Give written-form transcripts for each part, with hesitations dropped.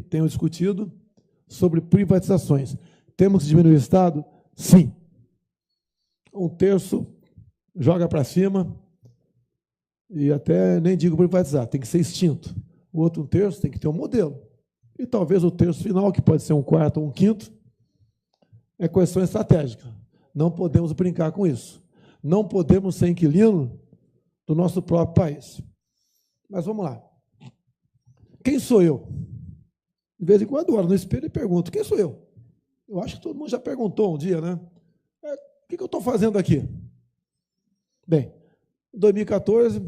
tenho discutido sobre privatizações. Temos que diminuir o Estado? Sim. Um terço joga para cima e até nem digo privatizar, tem que ser extinto. O outro terço tem que ter um modelo. E talvez o terço final, que pode ser um quarto ou um quinto, é questão estratégica. Não podemos brincar com isso. Não podemos ser inquilino do nosso próprio país. Mas vamos lá. Quem sou eu? De vez em quando eu olho no espelho e pergunto, quem sou eu? Eu acho que todo mundo já perguntou um dia, né? O que eu estou fazendo aqui? Bem, em 2014,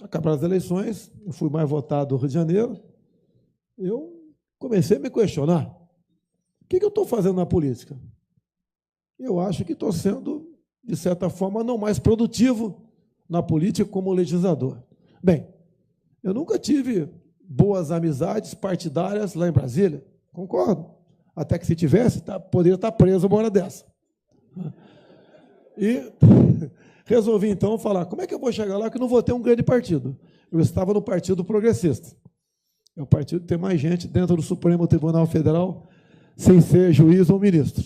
acabaram as eleições, eu fui mais votado do Rio de Janeiro, eu comecei a me questionar. O que eu estou fazendo na política? Eu acho que estou sendo, de certa forma, não mais produtivo na política como legislador. Bem, eu nunca tive boas amizades partidárias lá em Brasília, concordo. Até que se tivesse, poderia estar preso uma hora dessa. E resolvi, então, falar, como é que eu vou chegar lá que eu não vou ter um grande partido? Eu estava no Partido Progressista. É o partido que tem mais gente dentro do Supremo Tribunal Federal, sem ser juiz ou ministro.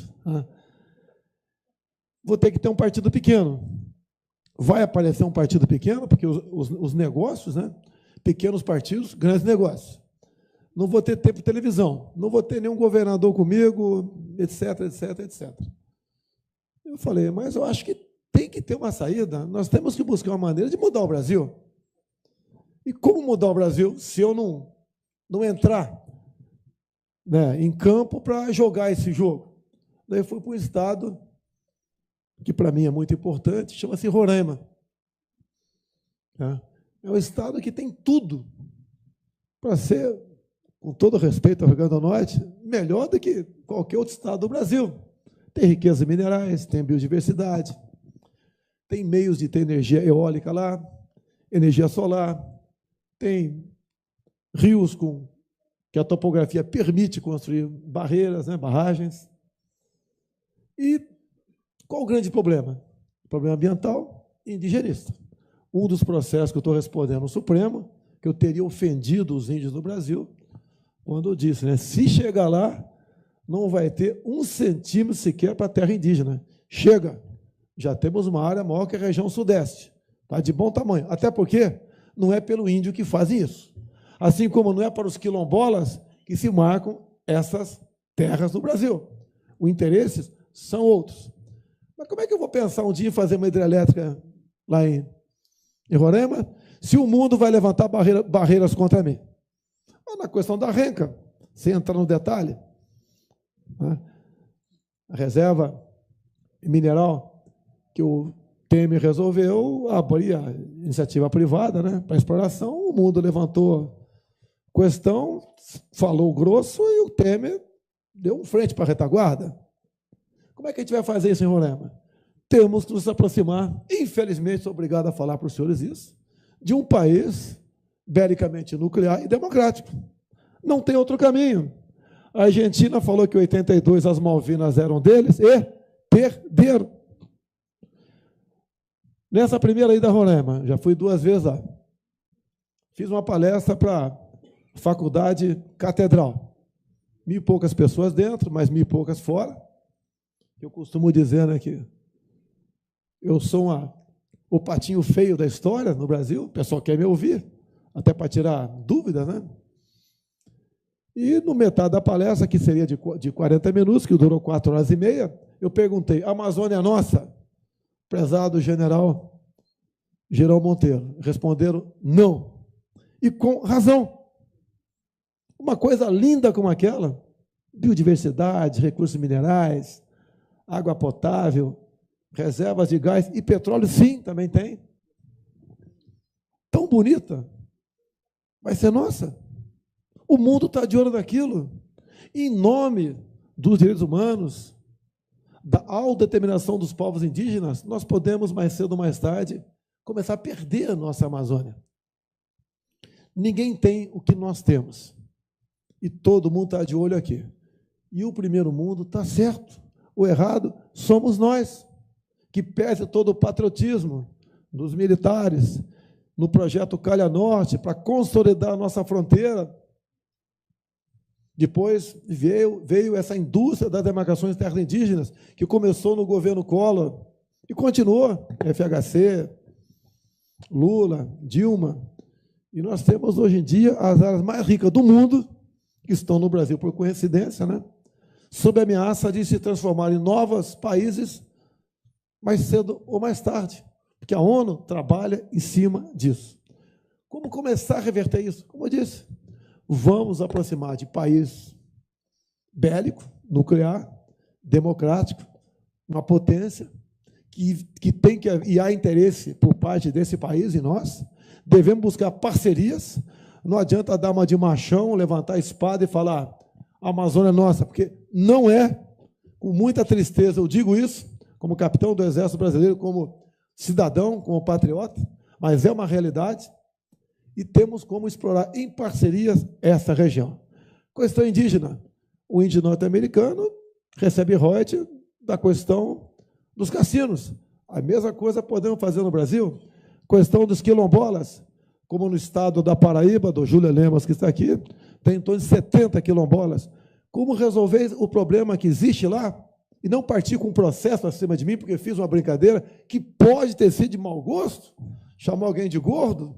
Vou ter que ter um partido pequeno. Vai aparecer um partido pequeno, porque os negócios, né? Pequenos partidos, grandes negócios. Não vou ter tempo de televisão, não vou ter nenhum governador comigo, etc, etc, etc. Eu falei, mas eu acho que tem que ter uma saída, nós temos que buscar uma maneira de mudar o Brasil. E como mudar o Brasil se eu não entrar, né, em campo para jogar esse jogo? Daí eu fui para um estado que para mim é muito importante, chama-se Roraima. É um estado que tem tudo para ser, com todo respeito ao Rio Grande do Norte, melhor do que qualquer outro estado do Brasil. Tem riqueza minerais, tem biodiversidade, tem meios de ter energia eólica lá, energia solar, tem rios que a topografia permite construir barreiras, né, barragens. E qual o grande problema? Problema ambiental e indigenista. Um dos processos que eu estou respondendo no Supremo, que eu teria ofendido os índios do Brasil, quando eu disse, né, se chegar lá, não vai ter 1 centímetro sequer para a terra indígena. Chega, já temos uma área maior que a região sudeste. Está de bom tamanho. Até porque não é pelo índio que fazem isso. Assim como não é para os quilombolas que se marcam essas terras no Brasil. Os interesses são outros. Mas como é que eu vou pensar um dia em fazer uma hidrelétrica lá em Roraima, se o mundo vai levantar barreiras contra mim? Na questão da renca, sem entrar no detalhe, a reserva mineral que o Temer resolveu abrir a iniciativa privada, né, para exploração, o mundo levantou questão, falou grosso e o Temer deu um frente para a retaguarda. Como é que a gente vai fazer isso em Roraima? Temos que nos aproximar, infelizmente, sou obrigado a falar para os senhores isso, de um país belicamente nuclear e democrático. Não tem outro caminho. A Argentina falou que em 82 as Malvinas eram deles e perderam. Nessa primeira ida a Roraima, já fui 2 vezes lá, fiz uma palestra para a Faculdade Catedral. 1.000 e poucas pessoas dentro, mas 1.000 e poucas fora. Eu costumo dizer, né, que eu sou o patinho feio da história no Brasil, o pessoal quer me ouvir, até para tirar dúvidas, né? E no metade da palestra, que seria de 40 minutos, que durou 4 horas e meia, eu perguntei, a Amazônia é nossa? Prezado general Geraldo Monteiro. Responderam, não. E com razão. Uma coisa linda como aquela, biodiversidade, recursos minerais, água potável, reservas de gás e petróleo, sim, também tem. Tão bonita, vai ser nossa. O mundo está de olho naquilo. Em nome dos direitos humanos, da autodeterminação dos povos indígenas, nós podemos, mais cedo ou mais tarde, começar a perder a nossa Amazônia. Ninguém tem o que nós temos. E todo mundo está de olho aqui. E o primeiro mundo está certo. O errado somos nós, que pese todo o patriotismo dos militares no projeto Calha Norte para consolidar a nossa fronteira. Depois veio essa indústria das demarcações de terras indígenas, que começou no governo Collor e continuou, FHC, Lula, Dilma. E nós temos, hoje em dia, as áreas mais ricas do mundo, que estão no Brasil por coincidência, né? Sob a ameaça de se transformar em novos países mais cedo ou mais tarde, porque a ONU trabalha em cima disso. Como começar a reverter isso? Como eu disse, vamos aproximar de país bélico, nuclear, democrático, uma potência que tem que, e há interesse por parte desse país e nós, devemos buscar parcerias. Não adianta dar uma de machão, levantar a espada e falar a Amazônia é nossa, porque não é. Com muita tristeza eu digo isso, como capitão do Exército Brasileiro, como cidadão, como patriota, mas é uma realidade e temos como explorar em parcerias essa região. Questão indígena. O índio norte-americano recebe royalties da questão dos cassinos. A mesma coisa podemos fazer no Brasil. Questão dos quilombolas, como no estado da Paraíba, do Júlio Lemos, que está aqui, tem em torno de 70 quilombolas. Como resolver o problema que existe lá e não partir com um processo acima de mim, porque fiz uma brincadeira que pode ter sido de mau gosto, chamar alguém de gordo?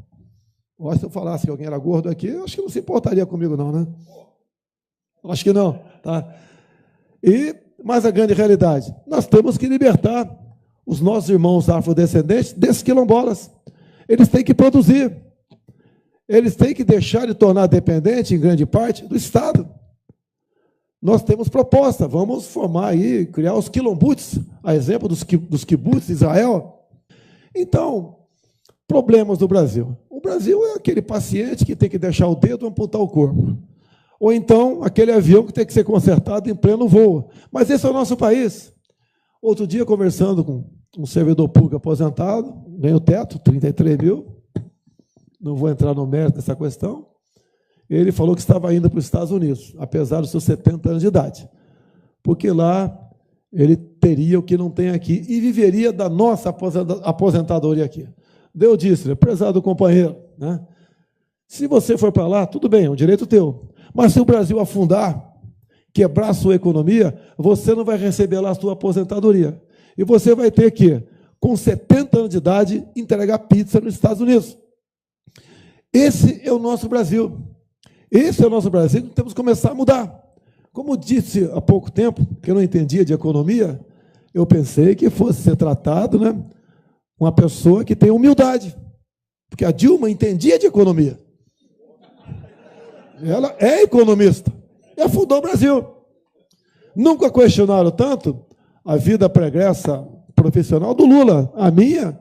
Ou se eu falasse que alguém era gordo aqui, eu acho que não se importaria comigo não, né? Acho que não, tá? Mas a grande realidade, nós temos que libertar os nossos irmãos afrodescendentes desses quilombolas. Eles têm que produzir. Eles têm que deixar de tornar dependente, em grande parte, do Estado. Nós temos proposta, vamos formar aí, criar os quilombutes, a exemplo dos kibbutz de Israel. Então, problemas do Brasil. O Brasil é aquele paciente que tem que deixar o dedo e amputar o corpo. Ou então, aquele avião que tem que ser consertado em pleno voo. Mas esse é o nosso país. Outro dia, conversando com um servidor público aposentado, ganhou teto, 33 mil, não vou entrar no mérito dessa questão, ele falou que estava indo para os Estados Unidos, apesar dos seus 70 anos de idade, porque lá ele teria o que não tem aqui e viveria da nossa aposentadoria aqui. Eu disse, prezado companheiro, né? Se você for para lá, tudo bem, é um direito teu, mas se o Brasil afundar, quebrar a sua economia, você não vai receber lá a sua aposentadoria. E você vai ter que, com 70 anos de idade, entregar pizza nos Estados Unidos. Esse é o nosso Brasil. Esse é o nosso Brasil que temos que começar a mudar. Como disse há pouco tempo, que eu não entendia de economia, eu pensei que fosse ser tratado, né, uma pessoa que tem humildade. Porque a Dilma entendia de economia. Ela é economista. E afundou o Brasil. Nunca questionaram tanto a vida pregressa profissional do Lula. A minha,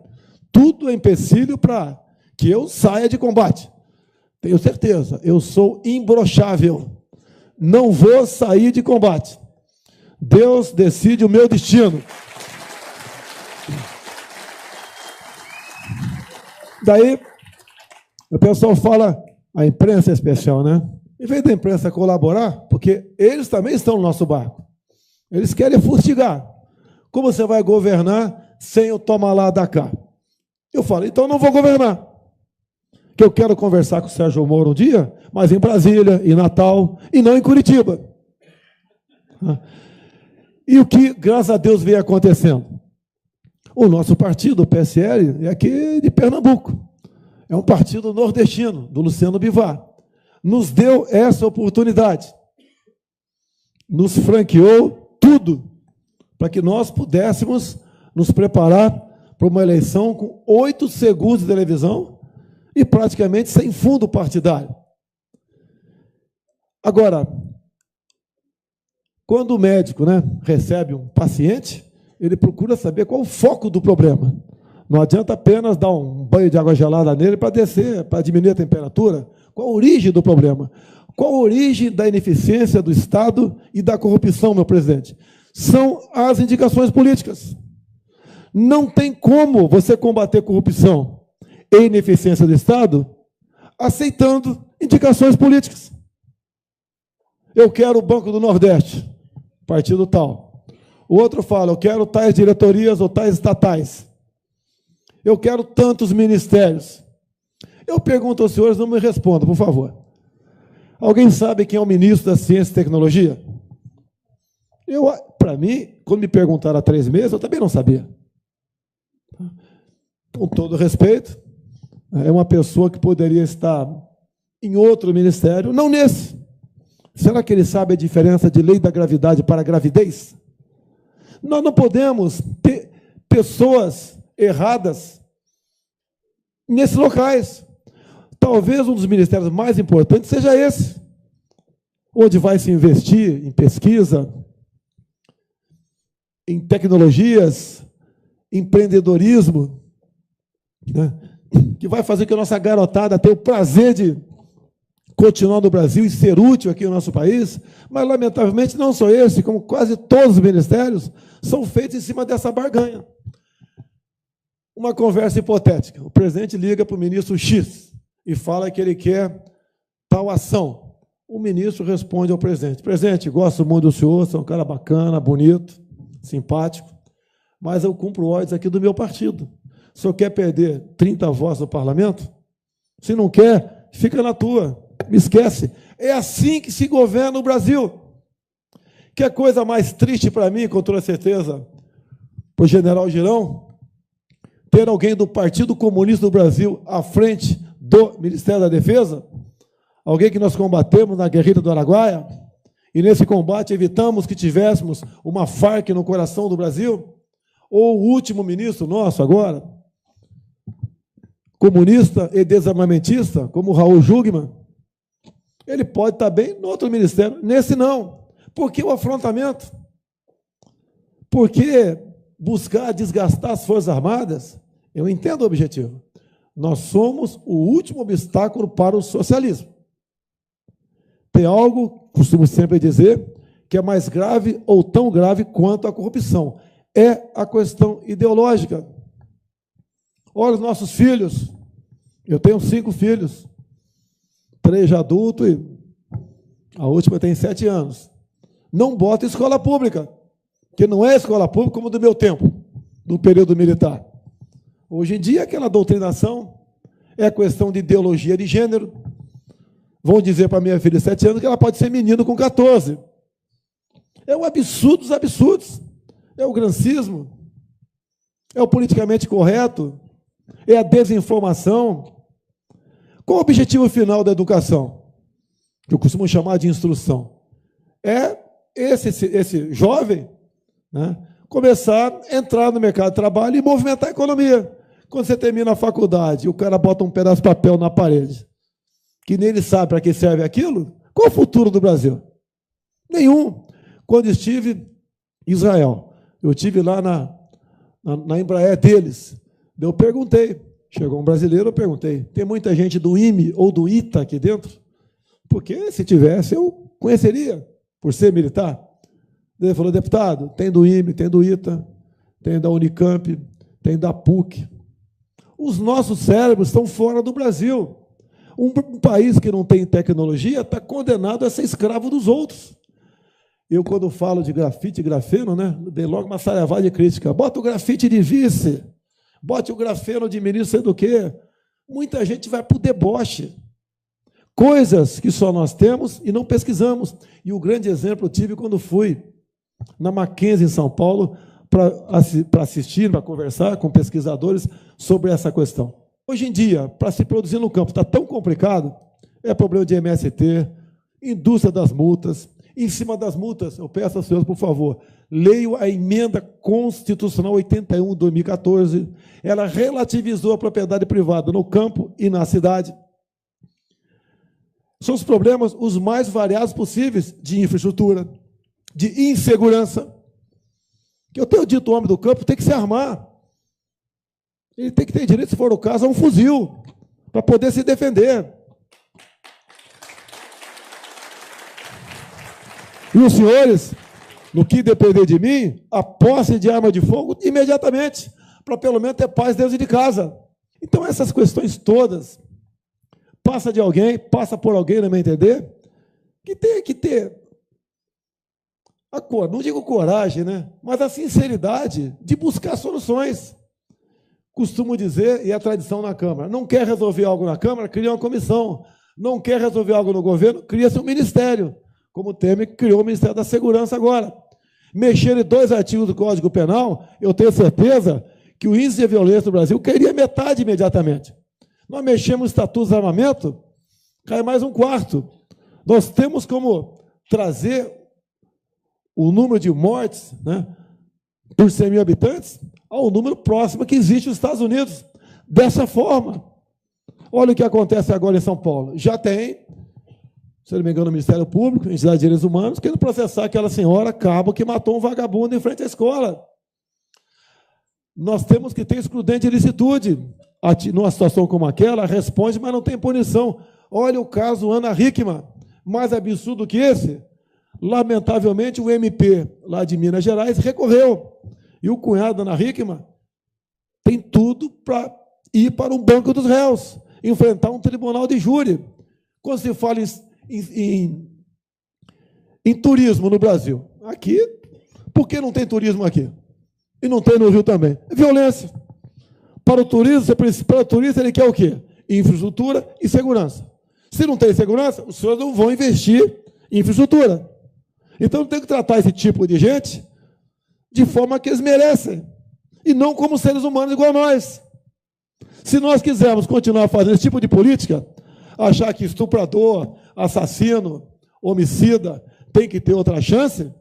tudo é empecilho para que eu saia de combate. Tenho certeza, eu sou imbrochável. Não vou sair de combate. Deus decide o meu destino. Daí, o pessoal fala, a imprensa é especial, né? Em vez da imprensa colaborar, porque eles também estão no nosso barco. Eles querem fustigar. Como você vai governar sem o toma lá da cá? Eu falo, então não vou governar. Que eu quero conversar com o Sérgio Moro um dia, mas em Brasília, em Natal, e não em Curitiba. E o que, graças a Deus, vem acontecendo? O nosso partido, o PSL, é aqui de Pernambuco. É um partido nordestino, do Luciano Bivar. Nos deu essa oportunidade. Nos franqueou tudo para que nós pudéssemos nos preparar para uma eleição com 8 segundos de televisão e praticamente sem fundo partidário. Agora, quando o médico, né, recebe um paciente, ele procura saber qual o foco do problema. Não adianta apenas dar um banho de água gelada nele para descer, para diminuir a temperatura. Qual a origem do problema? Qual a origem da ineficiência do Estado e da corrupção, meu presidente? São as indicações políticas. Não tem como você combater corrupção e ineficiência do Estado aceitando indicações políticas. Eu quero o Banco do Nordeste, partido tal. O outro fala, eu quero tais diretorias ou tais estatais. Eu quero tantos ministérios. Eu pergunto aos senhores, não me respondam, por favor. Alguém sabe quem é o ministro da Ciência e Tecnologia? Para mim, quando me perguntaram há 3 meses, eu também não sabia. Com todo respeito, é uma pessoa que poderia estar em outro ministério, não nesse. Será que ele sabe a diferença de lei da gravidade para a gravidez? Nós não podemos ter pessoas erradas nesses locais. Talvez um dos ministérios mais importantes seja esse, onde vai se investir em pesquisa, em tecnologias, empreendedorismo, né, que vai fazer que a nossa garotada tenha o prazer de continuar no Brasil e ser útil aqui no nosso país, mas, lamentavelmente, não só esse, como quase todos os ministérios, são feitos em cima dessa barganha. Uma conversa hipotética. O presidente liga para o ministro X e fala que ele quer tal ação. O ministro responde ao presidente: presidente, gosto muito do senhor, você é um cara bacana, bonito, simpático, mas eu cumpro ordens aqui do meu partido. O senhor quer perder 30 votos no parlamento? Se não quer, fica na tua. Me esquece. É assim que se governa o Brasil. Que coisa mais triste para mim, com toda certeza, para o general Girão, ter alguém do Partido Comunista do Brasil à frente do Ministério da Defesa, alguém que nós combatemos na guerrilha do Araguaia, e nesse combate evitamos que tivéssemos uma Farc no coração do Brasil, ou o último ministro nosso agora, comunista e desarmamentista, como Raul Jungmann, ele pode estar bem no outro ministério, nesse não. Por que o afrontamento? Por que buscar desgastar as Forças Armadas? Eu entendo o objetivo. Nós somos o último obstáculo para o socialismo. Tem algo, costumo sempre dizer, que é mais grave ou tão grave quanto a corrupção. É a questão ideológica. Olha os nossos filhos. Eu tenho 5 filhos. 3 já adultos e a última tem 7 anos. Não bota em escola pública, que não é escola pública como do meu tempo, do período militar. Hoje em dia, aquela doutrinação é questão de ideologia de gênero. Vão dizer para minha filha de 7 anos que ela pode ser menino com 14. É o absurdo dos absurdos. É o grancismo. É o politicamente correto. É a desinformação. Qual o objetivo final da educação? Que eu costumo chamar de instrução. É esse jovem, né, começar a entrar no mercado de trabalho e movimentar a economia. Quando você termina a faculdade e o cara bota um pedaço de papel na parede, que nem ele sabe para que serve aquilo, qual o futuro do Brasil? Nenhum. Quando estive em Israel, eu estive lá na Embraer deles, eu perguntei, chegou um brasileiro, eu perguntei, tem muita gente do IME ou do ITA aqui dentro? Porque se tivesse, eu conheceria, por ser militar. Ele falou: deputado, tem do IME, tem do ITA, tem da Unicamp, tem da PUC. Os nossos cérebros estão fora do Brasil. Um país que não tem tecnologia está condenado a ser escravo dos outros. Eu, quando falo de grafite e grafeno, né, dei logo uma saravá de crítica. Bota o grafite de vice, bote o grafeno de ministro, sei do quê. Muita gente vai para o deboche. Coisas que só nós temos e não pesquisamos. E o grande exemplo eu tive quando fui na Mackenzie, em São Paulo, para assistir, para conversar com pesquisadores sobre essa questão. Hoje em dia, para se produzir no campo está tão complicado, é problema de MST, indústria das multas. Em cima das multas, eu peço aos senhores, por favor, leiam a emenda constitucional 81 de 2014. Ela relativizou a propriedade privada no campo e na cidade. São os problemas os mais variados possíveis de infraestrutura, de insegurança. Que eu tenho dito, o homem do campo tem que se armar. Ele tem que ter direito, se for o caso, a um fuzil, para poder se defender. E os senhores, no que depender de mim, a posse de arma de fogo imediatamente, para pelo menos ter paz dentro de casa. Então, essas questões todas, passa de alguém, passa por alguém, não me entender, que tem que ter não digo coragem, né? Mas a sinceridade de buscar soluções. Costumo dizer, e é a tradição na Câmara, não quer resolver algo na Câmara, cria uma comissão. Não quer resolver algo no governo, cria-se um ministério, como o Temer criou o Ministério da Segurança agora. Mexer em 2 artigos do Código Penal, eu tenho certeza que o índice de violência no Brasil cairia metade imediatamente. Nós mexemos no Estatuto de Armamento, cai mais 1/4. Nós temos como trazer o número de mortes, né, por 100 mil habitantes ao número próximo que existe nos Estados Unidos. Dessa forma. Olha o que acontece agora em São Paulo. Já tem, se não me engano, o Ministério Público, Entidade de Direitos Humanos, querendo processar aquela senhora cabo que matou um vagabundo em frente à escola. Nós temos que ter excludente de ilicitude. Numa situação como aquela, responde, mas não tem punição. Olha o caso Ana Hickman. Mais absurdo que esse, lamentavelmente, o MP lá de Minas Gerais recorreu. E o cunhado da Ana Hickman tem tudo para ir para um banco dos réus, enfrentar um tribunal de júri. Quando se fala em turismo no Brasil, aqui, por que não tem turismo aqui? E não tem no Rio também? Violência. Para o turista, ele quer o quê? Infraestrutura e segurança. Se não tem segurança, os senhores não vão investir em infraestrutura. Então, tem que tratar esse tipo de gente de forma que eles merecem, e não como seres humanos igual a nós. Se nós quisermos continuar fazendo esse tipo de política, achar que estuprador, assassino, homicida tem que ter outra chance,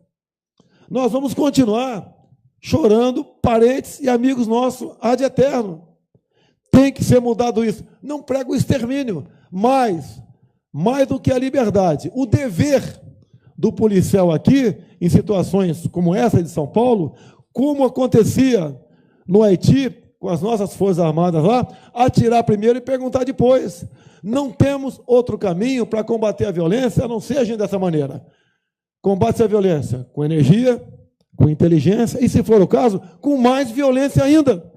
nós vamos continuar chorando parentes e amigos nossos ad eterno. Tem que ser mudado isso. Não prego o extermínio, mas, mais do que a liberdade, o dever do policial aqui, em situações como essa de São Paulo, como acontecia no Haiti, com as nossas Forças Armadas lá, atirar primeiro e perguntar depois. Não temos outro caminho para combater a violência, a não ser agindo dessa maneira. Combate a violência com energia, com inteligência, e, se for o caso, com mais violência ainda.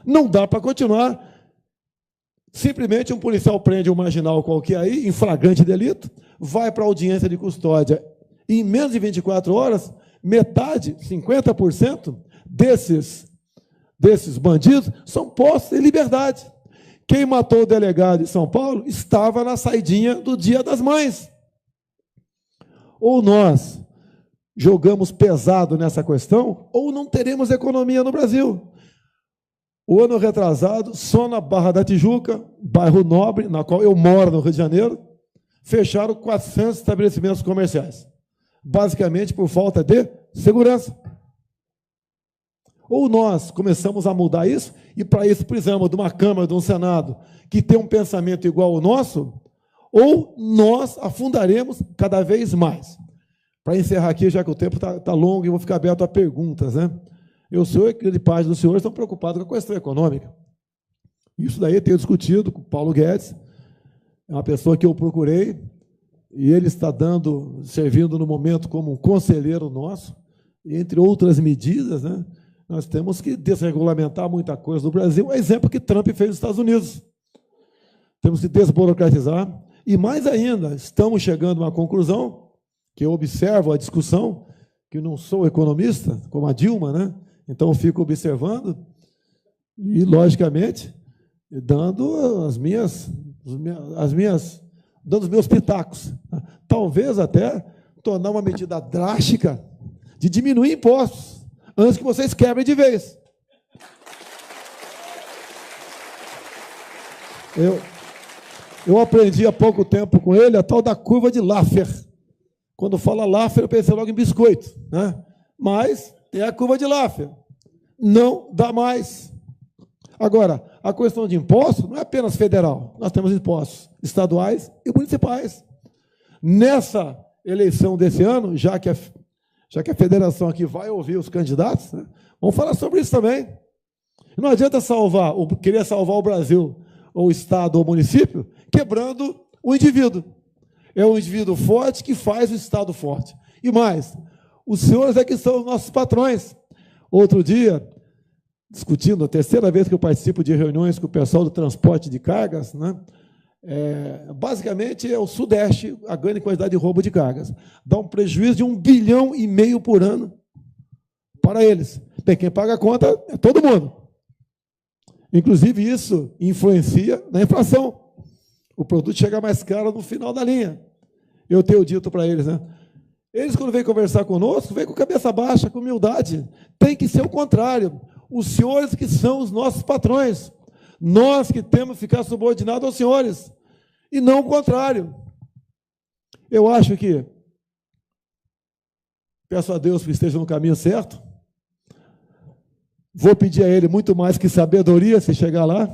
Não dá para continuar. Simplesmente um policial prende um marginal qualquer aí, em flagrante delito, vai para a audiência de custódia. E em menos de 24 horas, metade, 50% desses bandidos são postos em liberdade. Quem matou o delegado de São Paulo estava na saidinha do Dia das Mães. Ou nós jogamos pesado nessa questão, ou não teremos economia no Brasil. O ano retrasado, só na Barra da Tijuca, bairro nobre, na qual eu moro no Rio de Janeiro, fecharam 400 estabelecimentos comerciais, basicamente por falta de segurança. Ou nós começamos a mudar isso, e para isso precisamos de uma Câmara, de um Senado, que tem um pensamento igual ao nosso, ou nós afundaremos cada vez mais. Para encerrar aqui, já que o tempo está longo, e vou ficar aberto a perguntas, né? O senhor e grande parte dos senhores estão preocupados com a questão econômica. Isso daí eu tenho discutido com o Paulo Guedes, é uma pessoa que eu procurei, e ele está servindo no momento como um conselheiro nosso, entre outras medidas, né? Nós temos que desregulamentar muita coisa no Brasil, é exemplo que Trump fez nos Estados Unidos. Temos que desburocratizar, e mais ainda, estamos chegando a uma conclusão, que eu observo a discussão, que não sou economista, como a Dilma, né? Então eu fico observando e, logicamente, dando dando os meus pitacos. Talvez até tornar uma medida drástica de diminuir impostos, antes que vocês quebrem de vez. Eu aprendi há pouco tempo com ele a tal da curva de Laffer. Quando fala Laffer, eu pensei logo em biscoito, né? Mas tem a curva de Laffer. Não dá mais. Agora, a questão de impostos não é apenas federal. Nós temos impostos estaduais e municipais. Nessa eleição desse ano, já que a federação aqui vai ouvir os candidatos, né, vamos falar sobre isso também. Não adianta querer salvar o Brasil, ou o Estado, ou o município, quebrando o indivíduo. É o indivíduo forte que faz o Estado forte. E mais, os senhores é que são os nossos patrões. Outro dia, discutindo, a terceira vez que eu participo de reuniões com o pessoal do transporte de cargas, né, basicamente é o Sudeste a grande quantidade de roubo de cargas. Dá um prejuízo de 1,5 bilhão por ano para eles. Bem, quem paga a conta é todo mundo. Inclusive, isso influencia na inflação. o produto chega mais caro no final da linha. Eu tenho dito para eles, né? Eles, quando vêm conversar conosco, vêm com cabeça baixa, com humildade. Tem que ser o contrário. Os senhores que são os nossos patrões. Nós que temos que ficar subordinados aos senhores. E não o contrário. Eu acho que, peço a Deus que esteja no caminho certo. Vou pedir a Ele muito mais que sabedoria, se chegar lá,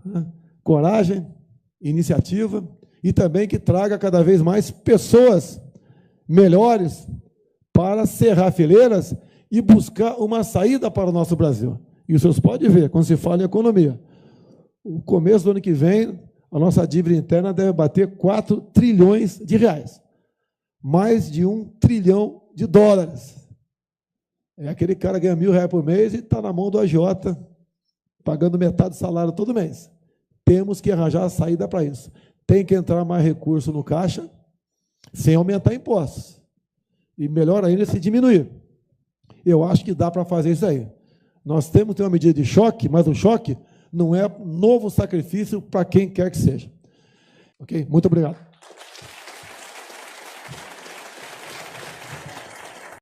né? Coragem, iniciativa, e também que traga cada vez mais pessoas melhores para cerrar fileiras e buscar uma saída para o nosso Brasil. E os senhores podem ver, quando se fala em economia, o começo do ano que vem, a nossa dívida interna deve bater 4 trilhões de reais. Mais de 1 trilhão de dólares. É aquele cara que ganha R$1.000 por mês e está na mão do agiota, pagando metade do salário todo mês. Temos que arranjar a saída para isso. Tem que entrar mais recurso no caixa, sem aumentar impostos. E melhor ainda se diminuir. Eu acho que dá para fazer isso aí. Nós temos que ter uma medida de choque, mas o choque não é novo sacrifício para quem quer que seja. Ok? Muito obrigado.